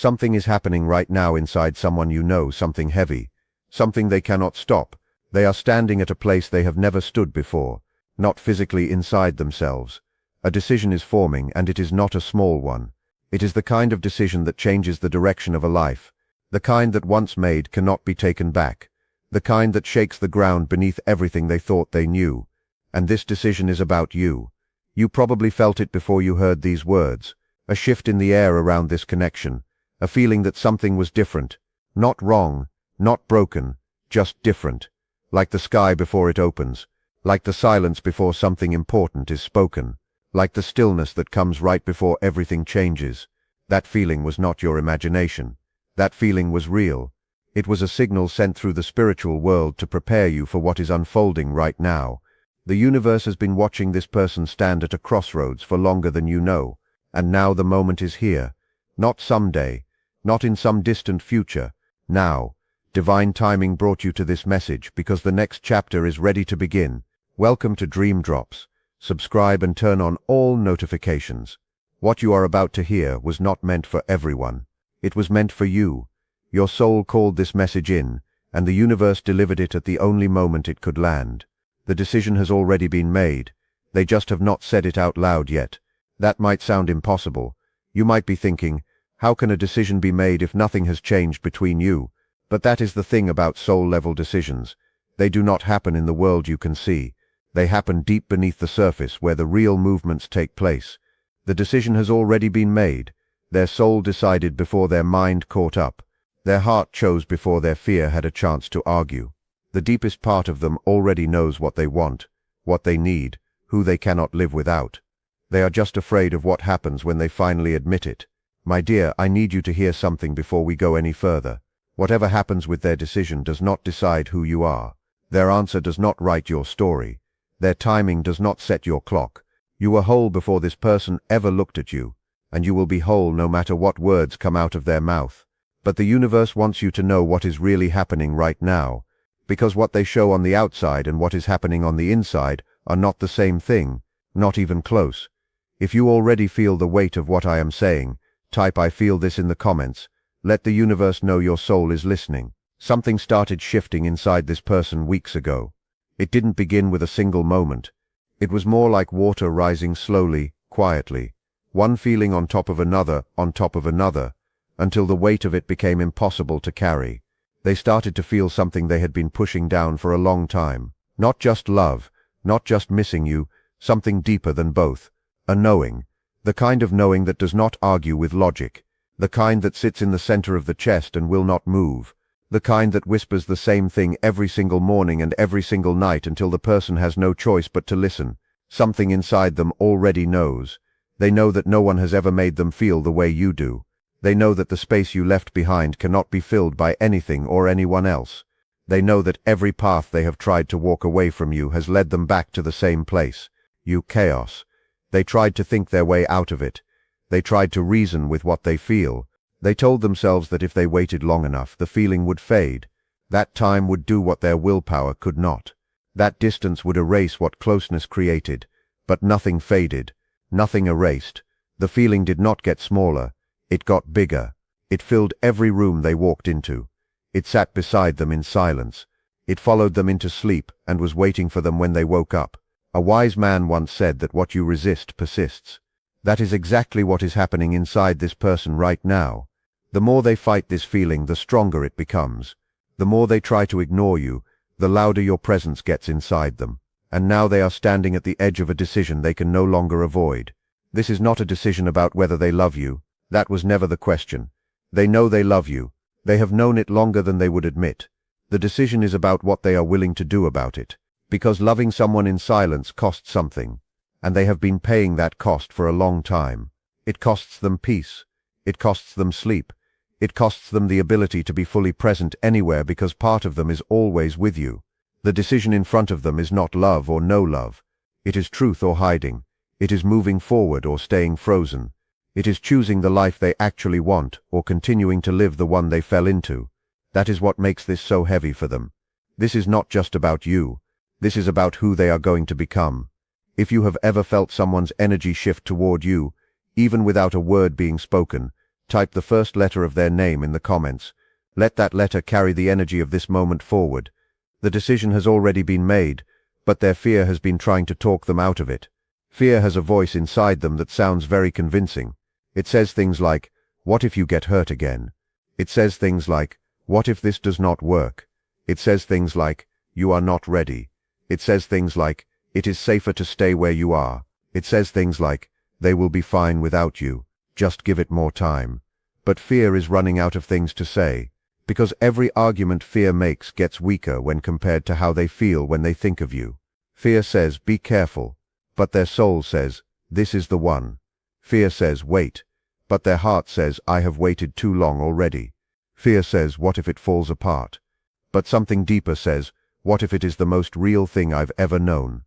Something is happening right now inside someone you know, something heavy, something they cannot stop. They are standing at a place they have never stood before, not physically inside themselves. A decision is forming, and it is not a small one. It is the kind of decision that changes the direction of a life, the kind that once made cannot be taken back, the kind that shakes the ground beneath everything they thought they knew. And this decision is about you. You probably felt it before you heard these words, a shift in the air around this connection, a feeling that something was different, not wrong, not broken, just different, like the sky before it opens, like the silence before something important is spoken, like the stillness that comes right before everything changes. That feeling was not your imagination. That feeling was real. It was a signal sent through the spiritual world to prepare you for what is unfolding right now. The universe has been watching this person stand at a crossroads for longer than you know, and now the moment is here. Not someday, not in some distant future, now. Divine timing brought you to this message because the next chapter is ready to begin. Welcome to Dream Drops. Subscribe and turn on all notifications. What you are about to hear was not meant for everyone. It was meant for you. Your soul called this message in, and the universe delivered it at the only moment it could land. The decision has already been made. They just have not said it out loud yet. That might sound impossible. You might be thinking, how can a decision be made if nothing has changed between you? But that is the thing about soul-level decisions. They do not happen in the world you can see. They happen deep beneath the surface where the real movements take place. The decision has already been made. Their soul decided before their mind caught up. Their heart chose before their fear had a chance to argue. The deepest part of them already knows what they want, what they need, who they cannot live without. They are just afraid of what happens when they finally admit it. My dear, I need you to hear something before we go any further. Whatever happens with their decision does not decide who you are. Their answer does not write your story. Their timing does not set your clock. You were whole before this person ever looked at you, and you will be whole no matter what words come out of their mouth. But the universe wants you to know what is really happening right now, because what they show on the outside and what is happening on the inside are not the same thing, not even close. If you already feel the weight of what I am saying, type "I feel this" in the comments. Let the universe know your soul is listening. Something started shifting inside this person weeks ago. It didn't begin with a single moment. It was more like water rising slowly, quietly, one feeling on top of another, until the weight of it became impossible to carry. They started to feel something they had been pushing down for a long time. Not just love, not just missing you, something deeper than both. A knowing. The kind of knowing that does not argue with logic. The kind that sits in the center of the chest and will not move. The kind that whispers the same thing every single morning and every single night until the person has no choice but to listen. Something inside them already knows. They know that no one has ever made them feel the way you do. They know that the space you left behind cannot be filled by anything or anyone else. They know that every path they have tried to walk away from you has led them back to the same place. You chaos. They tried to think their way out of it. They tried to reason with what they feel. They told themselves that if they waited long enough, the feeling would fade. That time would do what their willpower could not. That distance would erase what closeness created. But nothing faded. Nothing erased. The feeling did not get smaller. It got bigger. It filled every room they walked into. It sat beside them in silence. It followed them into sleep and was waiting for them when they woke up. A wise man once said that what you resist persists. That is exactly what is happening inside this person right now. The more they fight this feeling, the stronger it becomes. The more they try to ignore you, the louder your presence gets inside them. And now they are standing at the edge of a decision they can no longer avoid. This is not a decision about whether they love you. That was never the question. They know they love you. They have known it longer than they would admit. The decision is about what they are willing to do about it. Because loving someone in silence costs something. And they have been paying that cost for a long time. It costs them peace. It costs them sleep. It costs them the ability to be fully present anywhere because part of them is always with you. The decision in front of them is not love or no love. It is truth or hiding. It is moving forward or staying frozen. It is choosing the life they actually want or continuing to live the one they fell into. That is what makes this so heavy for them. This is not just about you. This is about who they are going to become. If you have ever felt someone's energy shift toward you, even without a word being spoken, Type the first letter of their name in the comments. Let that letter carry the energy of this moment forward. The decision has already been made, but their fear has been trying to talk them out of it. Fear has a voice inside them that sounds very convincing. It says things like, "What if you get hurt again?" It says things like, "What if this does not work?" It says things like, "You are not ready." It says things like, "It is safer to stay where you are." It says things like, "They will be fine without you. Just give it more time." But fear is running out of things to say, because every argument fear makes gets weaker when compared to how they feel when they think of you. Fear says, "Be careful," but their soul says, "This is the one." Fear says, "Wait," but their heart says, "I have waited too long already." Fear says, "What if it falls apart?" But something deeper says, "What if it is the most real thing I've ever known?"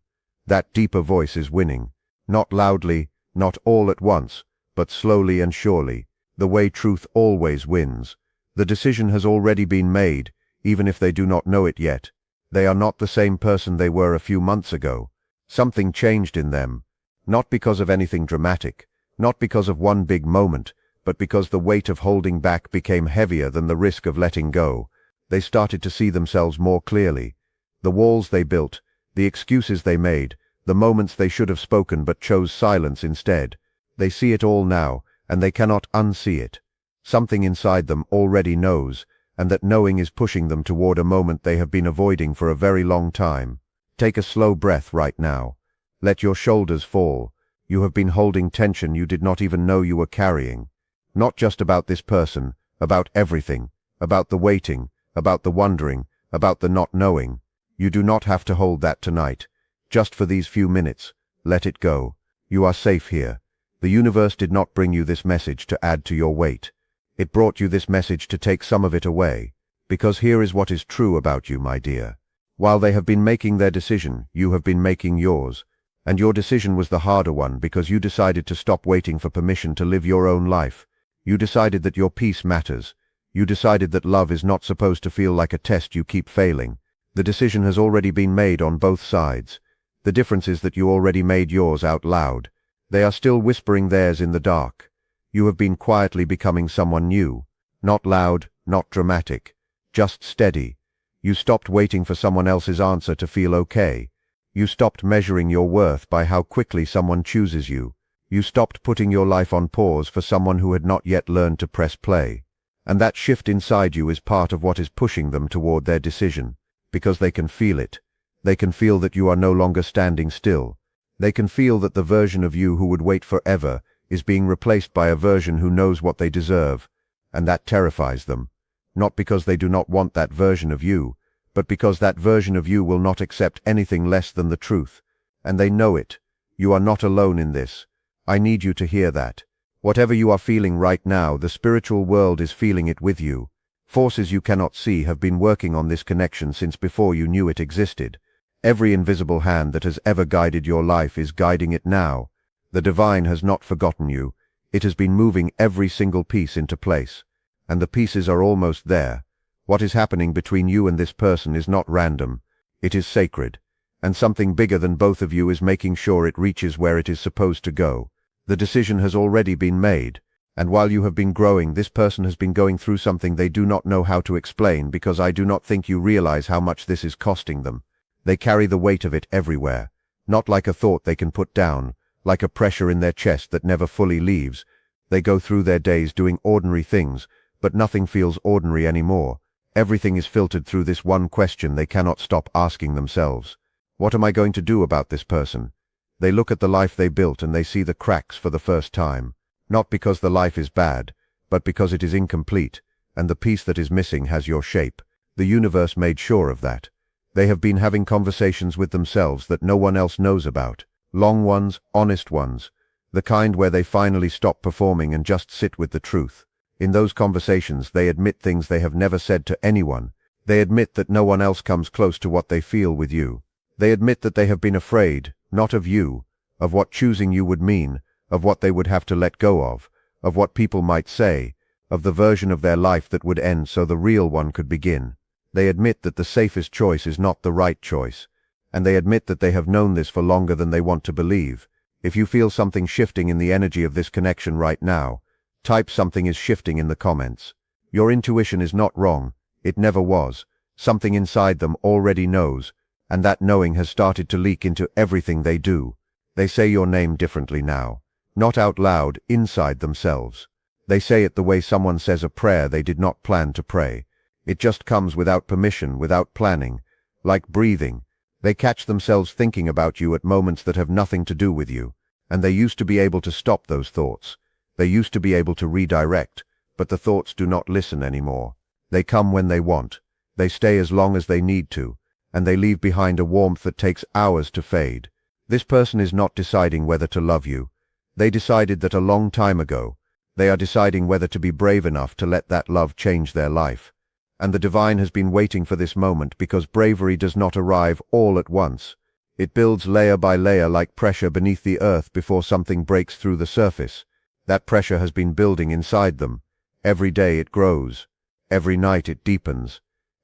That deeper voice is winning. Not loudly, not all at once, but slowly and surely, the way truth always wins. The decision has already been made, even if they do not know it yet. They are not the same person they were a few months ago. Something changed in them, not because of anything dramatic, not because of one big moment, but because the weight of holding back became heavier than the risk of letting go. They started to see themselves more clearly. The walls they built, the excuses they made, the moments they should have spoken but chose silence instead. They see it all now, and they cannot unsee it. Something inside them already knows, and that knowing is pushing them toward a moment they have been avoiding for a very long time. Take a slow breath right now. Let your shoulders fall. You have been holding tension you did not even know you were carrying. Not just about this person, about everything, about the waiting, about the wondering, about the not knowing. You do not have to hold that tonight. Just for these few minutes, let it go. You are safe here. The universe did not bring you this message to add to your weight. It brought you this message to take some of it away. Because here is what is true about you, my dear. While they have been making their decision, you have been making yours. And your decision was the harder one because you decided to stop waiting for permission to live your own life. You decided that your peace matters. You decided that love is not supposed to feel like a test you keep failing. The decision has already been made on both sides. The difference is that you already made yours out loud. They are still whispering theirs in the dark. You have been quietly becoming someone new. Not loud, not dramatic. Just steady. You stopped waiting for someone else's answer to feel okay. You stopped measuring your worth by how quickly someone chooses you. You stopped putting your life on pause for someone who had not yet learned to press play. And that shift inside you is part of what is pushing them toward their decision. Because they can feel it. They can feel that you are no longer standing still. They can feel that the version of you who would wait forever is being replaced by a version who knows what they deserve. And that terrifies them. Not because they do not want that version of you, but because that version of you will not accept anything less than the truth. And they know it. You are not alone in this. I need you to hear that. Whatever you are feeling right now, the spiritual world is feeling it with you. Forces you cannot see have been working on this connection since before you knew it existed. Every invisible hand that has ever guided your life is guiding it now. The divine has not forgotten you. It has been moving every single piece into place. And the pieces are almost there. What is happening between you and this person is not random. It is sacred. And something bigger than both of you is making sure it reaches where it is supposed to go. The decision has already been made. And while you have been growing, this person has been going through something they do not know how to explain because I do not think you realize how much this is costing them. They carry the weight of it everywhere. Not like a thought they can put down, like a pressure in their chest that never fully leaves. They go through their days doing ordinary things, but nothing feels ordinary anymore. Everything is filtered through this one question they cannot stop asking themselves. What am I going to do about this person? They look at the life they built and they see the cracks for the first time. Not because the life is bad, but because it is incomplete, and the piece that is missing has your shape. The universe made sure of that. They have been having conversations with themselves that no one else knows about. Long ones, honest ones. The kind where they finally stop performing and just sit with the truth. In those conversations, they admit things they have never said to anyone. They admit that no one else comes close to what they feel with you. They admit that they have been afraid, not of you, of what choosing you would mean, of what they would have to let go of what people might say, of the version of their life that would end so the real one could begin. They admit that the safest choice is not the right choice. And they admit that they have known this for longer than they want to believe. If you feel something shifting in the energy of this connection right now, Type something is shifting in the comments. Your intuition is not wrong. It never was. Something inside them already knows, and that knowing has started to leak into everything they do. They say your name differently now. Not out loud, inside themselves. They say it the way someone says a prayer they did not plan to pray. It just comes without permission, without planning. Like breathing. They catch themselves thinking about you at moments that have nothing to do with you. And they used to be able to stop those thoughts. They used to be able to redirect, but the thoughts do not listen anymore. They come when they want. They stay as long as they need to, and they leave behind a warmth that takes hours to fade. This person is not deciding whether to love you. They decided that a long time ago. They are deciding whether to be brave enough to let that love change their life. And the divine has been waiting for this moment because bravery does not arrive all at once. It builds layer by layer like pressure beneath the earth before something breaks through the surface. That pressure has been building inside them. Every day it grows. Every night it deepens.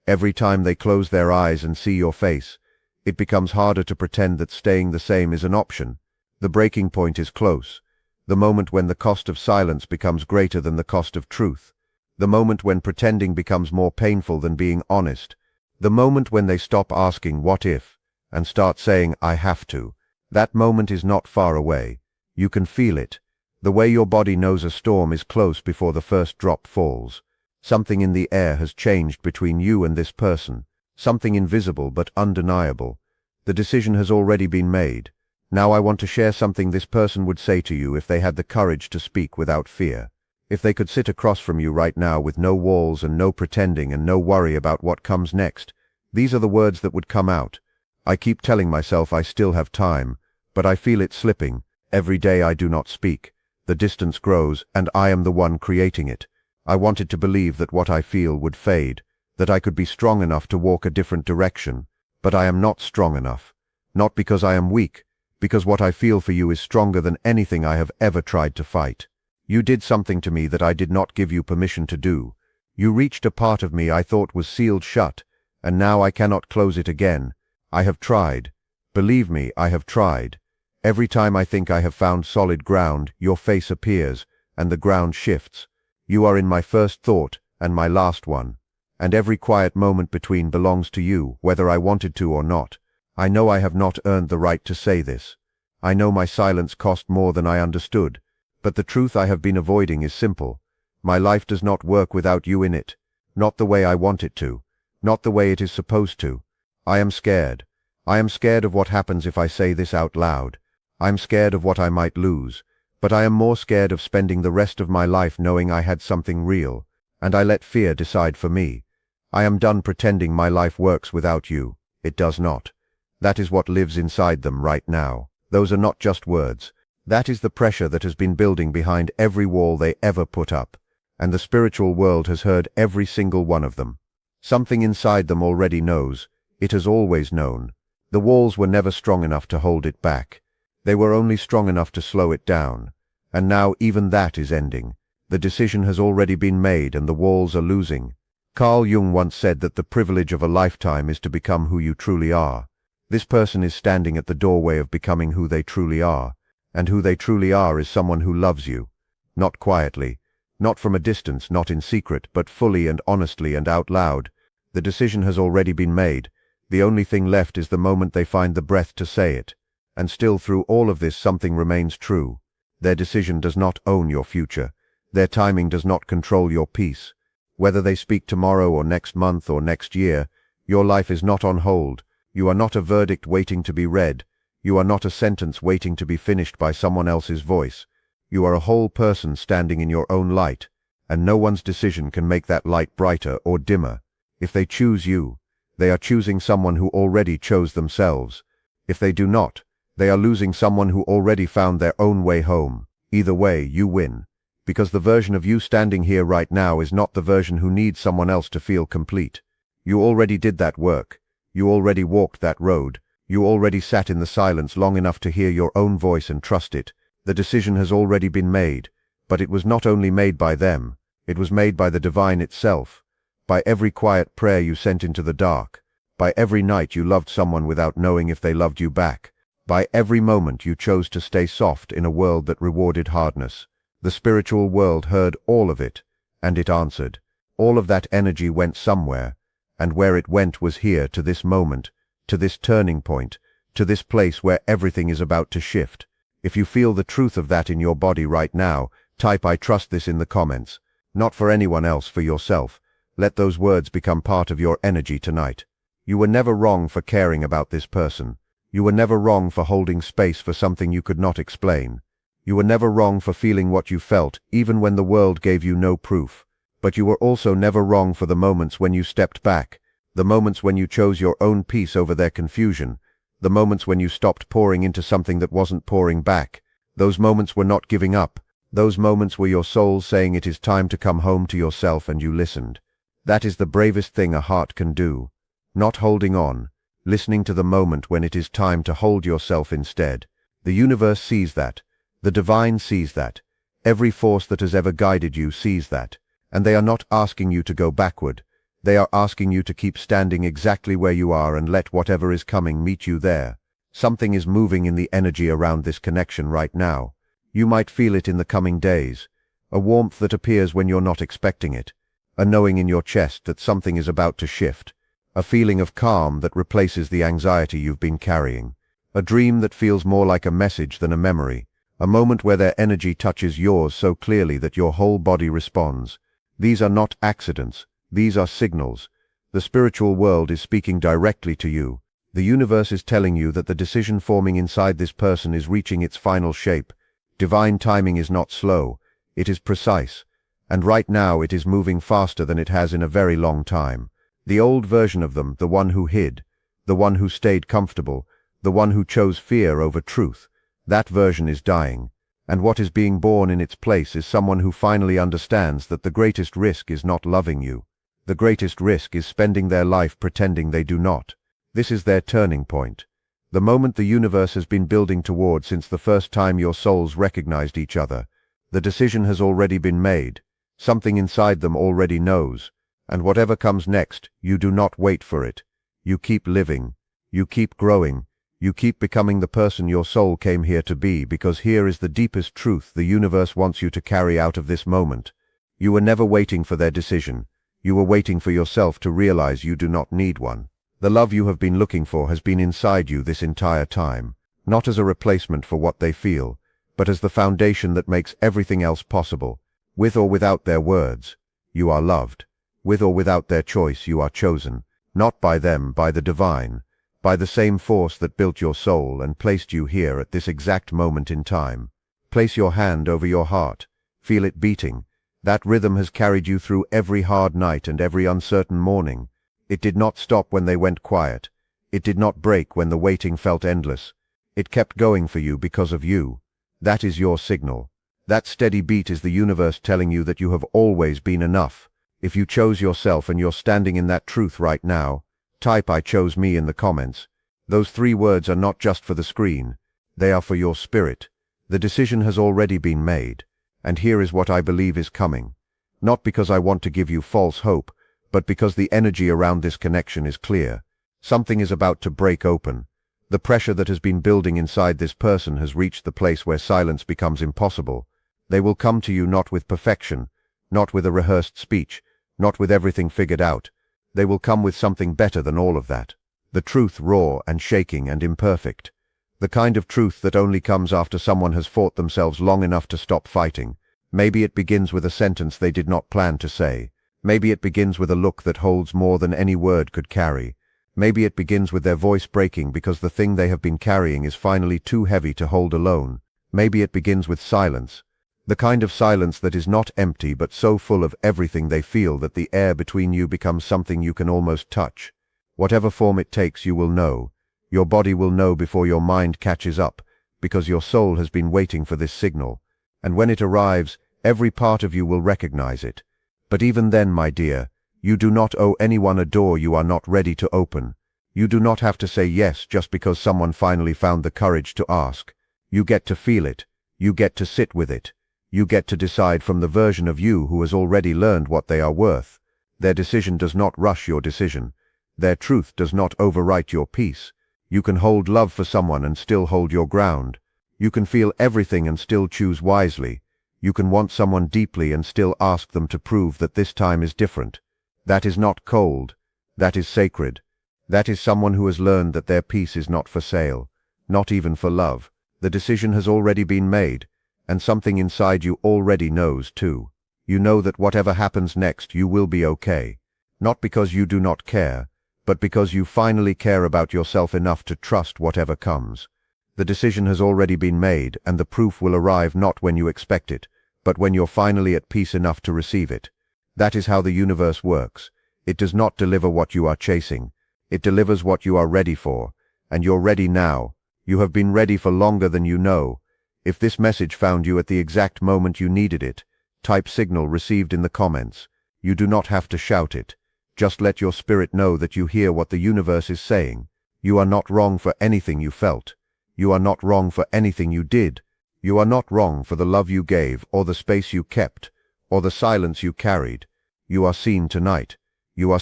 Every time they close their eyes and see your face, it becomes harder to pretend that staying the same is an option. The breaking point is close. The moment when the cost of silence becomes greater than the cost of truth. The moment when pretending becomes more painful than being honest. The moment when they stop asking what if, and start saying I have to. That moment is not far away. You can feel it. The way your body knows a storm is close before the first drop falls. Something in the air has changed between you and this person. Something invisible but undeniable. The decision has already been made. Now I want to share something this person would say to you if they had the courage to speak without fear. If they could sit across from you right now with no walls and no pretending and no worry about what comes next, these are the words that would come out. I keep telling myself I still have time, but I feel it slipping. Every day I do not speak. The distance grows, and I am the one creating it. I wanted to believe that what I feel would fade, that I could be strong enough to walk a different direction, but I am not strong enough. Not because I am weak, because what I feel for you is stronger than anything I have ever tried to fight. You did something to me that I did not give you permission to do. You reached a part of me I thought was sealed shut, and now I cannot close it again. I have tried. Believe me, I have tried. Every time I think I have found solid ground, your face appears, and the ground shifts. You are in my first thought, and my last one. And every quiet moment between belongs to you, whether I wanted to or not. I know I have not earned the right to say this. I know my silence cost more than I understood, but the truth I have been avoiding is simple. My life does not work without you in it. Not the way I want it to. Not the way it is supposed to. I am scared. I am scared of what happens if I say this out loud. I'm scared of what I might lose, but I am more scared of spending the rest of my life knowing I had something real, and I let fear decide for me. I am done pretending my life works without you. It does not. That is what lives inside them right now. Those are not just words. That is the pressure that has been building behind every wall they ever put up, and the spiritual world has heard every single one of them. Something inside them already knows. It has always known. The walls were never strong enough to hold it back. They were only strong enough to slow it down. And now even that is ending. The decision has already been made and the walls are losing. Carl Jung once said that the privilege of a lifetime is to become who you truly are. This person is standing at the doorway of becoming who they truly are. And who they truly are is someone who loves you. Not quietly. Not from a distance, not in secret, but fully and honestly and out loud. The decision has already been made. The only thing left is the moment they find the breath to say it. And still through all of this something remains true. Their decision does not own your future. Their timing does not control your peace. Whether they speak tomorrow or next month or next year, your life is not on hold. You are not a verdict waiting to be read. You are not a sentence waiting to be finished by someone else's voice. You are a whole person standing in your own light, and no one's decision can make that light brighter or dimmer. If they choose you, they are choosing someone who already chose themselves. If they do not, they are losing someone who already found their own way home. Either way, you win. Because the version of you standing here right now is not the version who needs someone else to feel complete. You already did that work. You already walked that road. You already sat in the silence long enough to hear your own voice and trust it. The decision has already been made, but it was not only made by them. It was made by the divine itself. By every quiet prayer you sent into the dark. By every night you loved someone without knowing if they loved you back. By every moment you chose to stay soft in a world that rewarded hardness. The spiritual world heard all of it, and it answered. All of that energy went somewhere, and where it went was here, to this moment, to this turning point, to this place where everything is about to shift. If you feel the truth of that in your body right now, type "I trust this" in the comments. Not for anyone else, for yourself. Let those words become part of your energy tonight. You were never wrong for caring about this person. You were never wrong for holding space for something you could not explain. You were never wrong for feeling what you felt, even when the world gave you no proof. But you were also never wrong for the moments when you stepped back, the moments when you chose your own peace over their confusion, the moments when you stopped pouring into something that wasn't pouring back. Those moments were not giving up. Those moments were your soul saying it is time to come home to yourself, and you listened. That is the bravest thing a heart can do. Not holding on, listening to the moment when it is time to hold yourself instead. The universe sees that. The divine sees that. Every force that has ever guided you sees that. And they are not asking you to go backward. They are asking you to keep standing exactly where you are and let whatever is coming meet you there. Something is moving in the energy around this connection right now. You might feel it in the coming days. A warmth that appears when you're not expecting it. A knowing in your chest that something is about to shift. A feeling of calm that replaces the anxiety you've been carrying. A dream that feels more like a message than a memory. A moment where their energy touches yours so clearly that your whole body responds. These are not accidents. These are signals. The spiritual world is speaking directly to you. The universe is telling you that the decision forming inside this person is reaching its final shape. Divine timing is not slow. It is precise. And right now it is moving faster than it has in a very long time. The old version of them, the one who hid, the one who stayed comfortable, the one who chose fear over truth, that version is dying. And what is being born in its place is someone who finally understands that the greatest risk is not loving you. The greatest risk is spending their life pretending they do not. This is their turning point. The moment the universe has been building toward since the first time your souls recognized each other. The decision has already been made. Something inside them already knows. And whatever comes next, you do not wait for it. You keep living. You keep growing. You keep becoming the person your soul came here to be, because here is the deepest truth the universe wants you to carry out of this moment. You were never waiting for their decision. You were waiting for yourself to realize you do not need one. The love you have been looking for has been inside you this entire time, not as a replacement for what they feel, but as the foundation that makes everything else possible. With or without their words, you are loved. With or without their choice, you are chosen, not by them, by the divine, by the same force that built your soul and placed you here at this exact moment in time. Place your hand over your heart. Feel it beating. That rhythm has carried you through every hard night and every uncertain morning. It did not stop when they went quiet. It did not break when the waiting felt endless. It kept going for you because of you. That is your signal. That steady beat is the universe telling you that you have always been enough. If you chose yourself and you're standing in that truth right now, type "I chose me" in the comments. Those 3 words are not just for the screen. They are for your spirit. The decision has already been made. And here is what I believe is coming. Not because I want to give you false hope, but because the energy around this connection is clear. Something is about to break open. The pressure that has been building inside this person has reached the place where silence becomes impossible. They will come to you not with perfection, not with a rehearsed speech, not with everything figured out. They will come with something better than all of that. The truth, raw and shaking and imperfect. The kind of truth that only comes after someone has fought themselves long enough to stop fighting. Maybe it begins with a sentence they did not plan to say. Maybe it begins with a look that holds more than any word could carry. Maybe it begins with their voice breaking because the thing they have been carrying is finally too heavy to hold alone. Maybe it begins with silence. The kind of silence that is not empty but so full of everything they feel that the air between you becomes something you can almost touch. Whatever form it takes, you will know. Your body will know before your mind catches up, because your soul has been waiting for this signal. And when it arrives, every part of you will recognize it. But even then, my dear, you do not owe anyone a door you are not ready to open. You do not have to say yes just because someone finally found the courage to ask. You get to feel it. You get to sit with it. You get to decide from the version of you who has already learned what they are worth. Their decision does not rush your decision. Their truth does not overwrite your peace. You can hold love for someone and still hold your ground. You can feel everything and still choose wisely. You can want someone deeply and still ask them to prove that this time is different. That is not cold. That is sacred. That is someone who has learned that their peace is not for sale, not even for love. The decision has already been made, and something inside you already knows too. You know that whatever happens next, you will be okay. Not because you do not care, but because you finally care about yourself enough to trust whatever comes. The decision has already been made, and the proof will arrive not when you expect it, but when you're finally at peace enough to receive it. That is how the universe works. It does not deliver what you are chasing. It delivers what you are ready for, and you're ready now. You have been ready for longer than you know. If this message found you at the exact moment you needed it, type signal received in the comments. You do not have to shout it. Just let your spirit know that you hear what the universe is saying. You are not wrong for anything you felt. You are not wrong for anything you did. You are not wrong for the love you gave, or the space you kept, or the silence you carried. You are seen tonight. You are